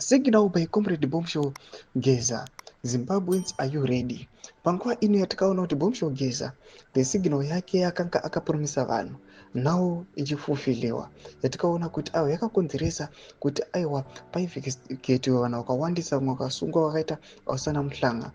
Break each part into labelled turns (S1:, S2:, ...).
S1: Signal by Comrade Bombshow Geza. Zimbabweans, are you ready? Panguva ino yatakaona kuti Bombshow Geza the signal yake yakanga akapromisa vanhu now ichifulfiliwa, yatikaona kuti aiwa yakakonzeresa kuti aiwa paivheketiwe vanhu vakawandisa, vamwe vakasungwa vakaita vasana muhlanga.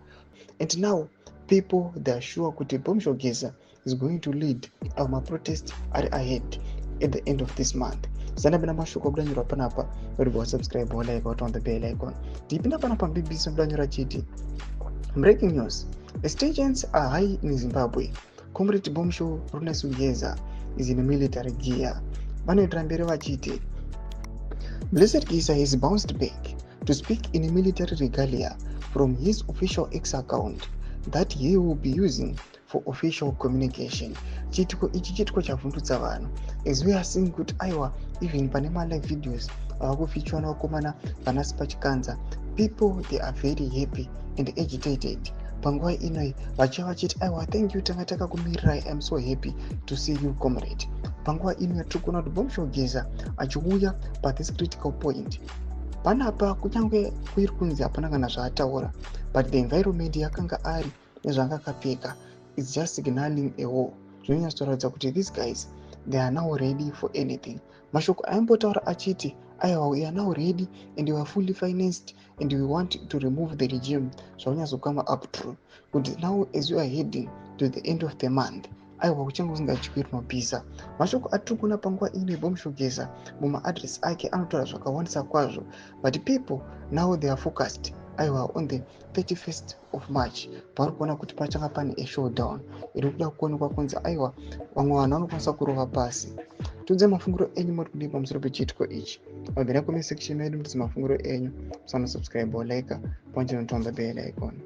S1: And now people they are sure kuti Bombshow Geza is going to lead our protest are ahead at the end of this month. Sana bina mashoko kudanyura panapa uri wa subscribe wa like wa on the bell icon. Dipina panapa BBC kudanyura chiti. Breaking news. Estate agents are high in Zimbabwe. Comrade Bombshow Geza is in a military gear. Bane drambere wachiti. Blessed Geza has bounced back to speak in a military regalia from his official X account that he will be using for official communication. Chitiko ichi chitiko chavhundutsa vanhu, as we are seeing kuti aiwa even pane live videos avakufichwa navakomana vanasi pachikanza, people they are very happy and agitated. Panguva inoi vachiva vachiti aiwa thank you tanga takakumirira, I am so happy to see you comrade. Panguva ino yatiri kuona kuti Bombshow Geza achiuya pa this critical point. Panapa kunyange kuiri kunzi hapana kana zvaataura, but the environment yakanga ari nezvanga akapfeka is just signaling a war. Zvinonyatsoratidza kuti these guys they are now ready for anything. Mashoko aimbotaura achiti aiwa we are now ready and we are fully financed and we want to remove the regime. Zvaunyazokama up true kuti now as we are heading to the end of the month aiwa kuchange kusingatyiri mabhiza. Mashoko atiri kuona panguva ine Bombshow Geza mumaadresi ake anotaura zvakawandisa kwazvo, but people now they are focused aiwa on the 31st of March pauri kuona kuti pachanga pane a showdown iri kuda kuonekwa kunzi aiwa vamwe vanhu vanokwanisa kurova pasi. Tudze mafunguro enyu muri kudii pamusoro pechitiko ichi? Mabvira comment section yedu mutidze mafunguro enyu, musana subscribe or like, ponje notomba bell icon.